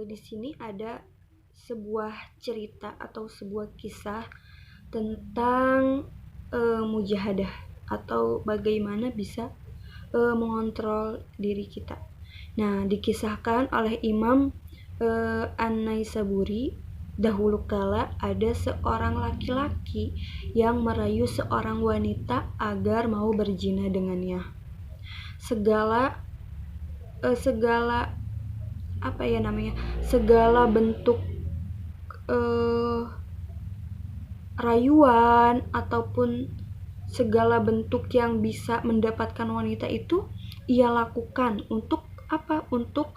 di sini ada sebuah cerita atau sebuah kisah tentang mujahadah atau bagaimana bisa mengontrol diri kita. Nah, dikisahkan oleh Imam An-Naisaburi, dahulu kala ada seorang laki-laki yang merayu seorang wanita agar mau berzina dengannya. Segala bentuk rayuan ataupun segala bentuk yang bisa mendapatkan wanita itu ia lakukan untuk apa? Untuk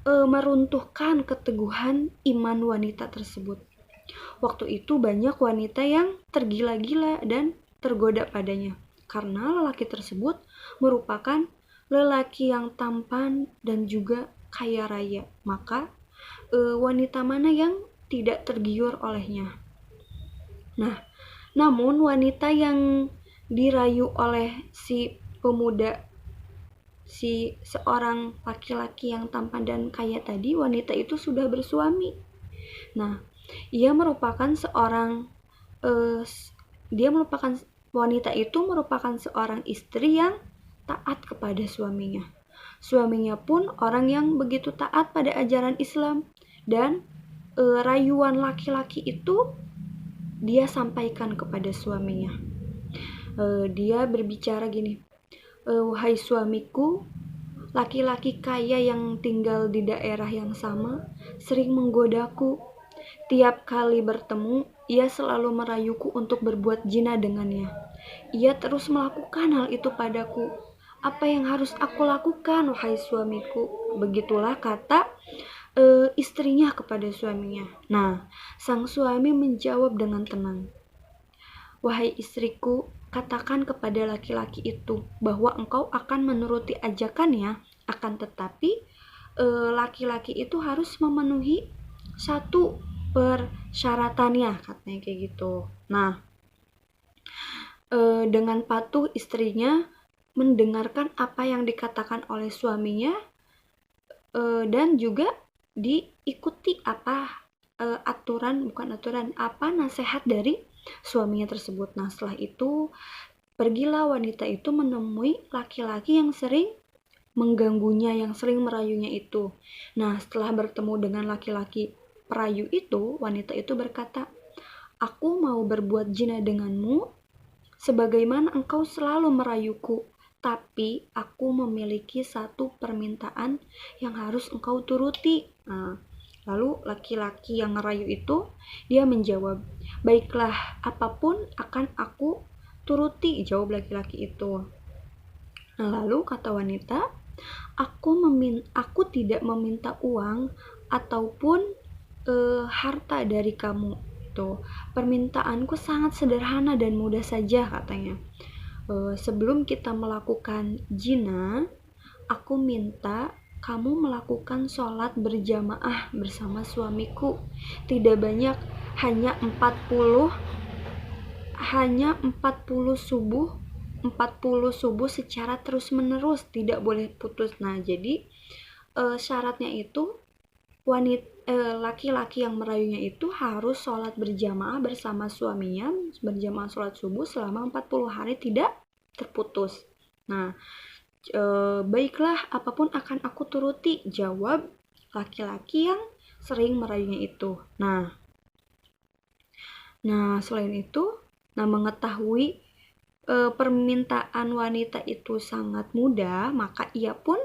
meruntuhkan keteguhan iman wanita tersebut. Waktu itu banyak wanita yang tergila-gila dan tergoda padanya karena lelaki tersebut merupakan lelaki yang tampan dan juga kaya raya. Maka wanita mana yang tidak tergiur olehnya? Nah, namun wanita yang dirayu oleh si seorang laki-laki yang tampan dan kaya tadi, wanita itu sudah bersuami. Nah, wanita itu merupakan seorang istri yang taat kepada suaminya. Suaminya pun orang yang begitu taat pada ajaran Islam, dan rayuan laki-laki itu dia sampaikan kepada suaminya. Dia berbicara gini, wahai suamiku, laki-laki kaya yang tinggal di daerah yang sama sering menggodaku. Tiap kali bertemu, ia selalu merayuku untuk berbuat zina dengannya. Ia terus melakukan hal itu padaku. Apa yang harus aku lakukan, wahai suamiku? Begitulah kata istrinya kepada suaminya. Nah, sang suami menjawab dengan tenang, wahai istriku, katakan kepada laki-laki itu bahwa engkau akan menuruti ajakannya, akan tetapi laki-laki itu harus memenuhi satu persyaratannya, katanya kayak gitu. Nah, dengan patuh istrinya mendengarkan apa yang dikatakan oleh suaminya dan juga diikuti nasihat dari suaminya tersebut. Nah, setelah itu pergilah wanita itu menemui laki-laki yang sering mengganggunya, yang sering merayunya itu. Nah, setelah bertemu dengan laki-laki perayu itu, wanita itu berkata, aku mau berbuat zina denganmu sebagaimana engkau selalu merayuku, tapi aku memiliki satu permintaan yang harus engkau turuti. Nah, lalu laki-laki yang ngerayu itu dia menjawab, baiklah, apapun akan aku turuti, jawab laki-laki itu. Nah, lalu kata wanita, aku tidak meminta uang ataupun harta dari kamu. Itu permintaanku sangat sederhana dan mudah saja, katanya. Sebelum kita melakukan zina, aku minta kamu melakukan sholat berjamaah bersama suamiku. Tidak banyak, hanya 40 subuh secara terus menerus, tidak boleh putus. Nah, jadi syaratnya itu laki-laki yang merayunya itu harus sholat berjamaah bersama suaminya, berjamaah sholat subuh selama 40 hari tidak terputus. Nah, baiklah, apapun akan aku turuti, jawab laki-laki yang sering merayunya itu. Nah, selain itu, mengetahui permintaan wanita itu sangat mudah, maka ia pun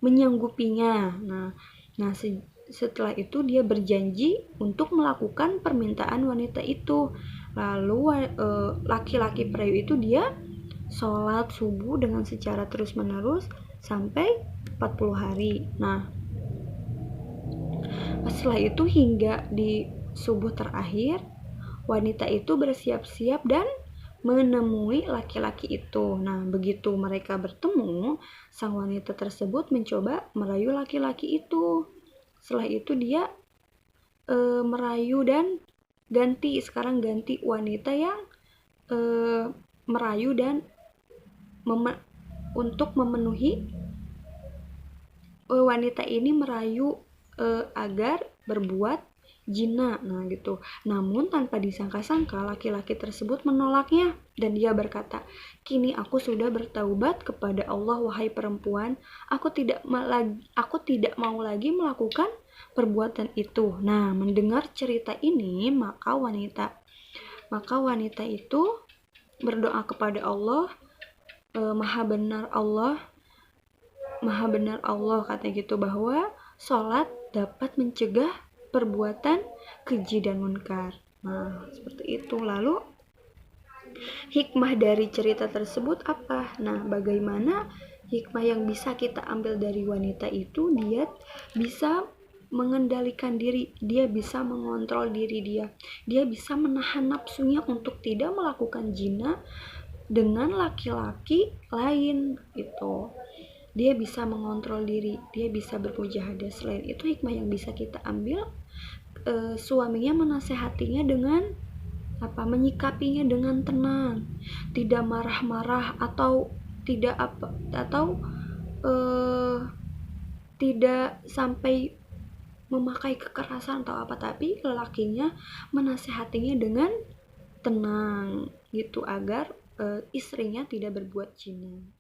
menyanggupinya. Nah, setelah itu dia berjanji untuk melakukan permintaan wanita itu. Lalu laki-laki perayu itu dia sholat subuh dengan secara terus-menerus sampai 40 hari. Nah, setelah itu hingga di subuh terakhir, wanita itu bersiap-siap dan menemui laki-laki itu. Nah, begitu mereka bertemu, sang wanita tersebut mencoba merayu laki-laki itu. Setelah itu dia merayu dan sekarang ganti wanita yang merayu dan untuk memenuhi wanita ini merayu agar berbuat zina. Nah gitu. Namun tanpa disangka-sangka laki-laki tersebut menolaknya dan dia berkata, "Kini aku sudah bertaubat kepada Allah, wahai perempuan. Aku tidak mau lagi melakukan perbuatan itu." Nah, mendengar cerita ini, maka wanita itu berdoa kepada Allah, Maha benar Allah kata gitu, bahwa sholat dapat mencegah perbuatan keji dan munkar. Nah, seperti itu. Lalu hikmah dari cerita tersebut apa? Nah, bagaimana hikmah yang bisa kita ambil dari wanita itu? Dia bisa mengendalikan diri, dia bisa mengontrol diri dia bisa menahan nafsunya untuk tidak melakukan zina dengan laki-laki lain gitu. Dia bisa mengontrol diri, dia bisa bermujahadah. Selain itu hikmah yang bisa kita ambil, suaminya menasehatinya dengan menyikapinya dengan tenang, tidak marah-marah atau tidak sampai memakai kekerasan atau apa, tapi lelakinya menasehatinya dengan tenang gitu agar istrinya tidak berbuat zina.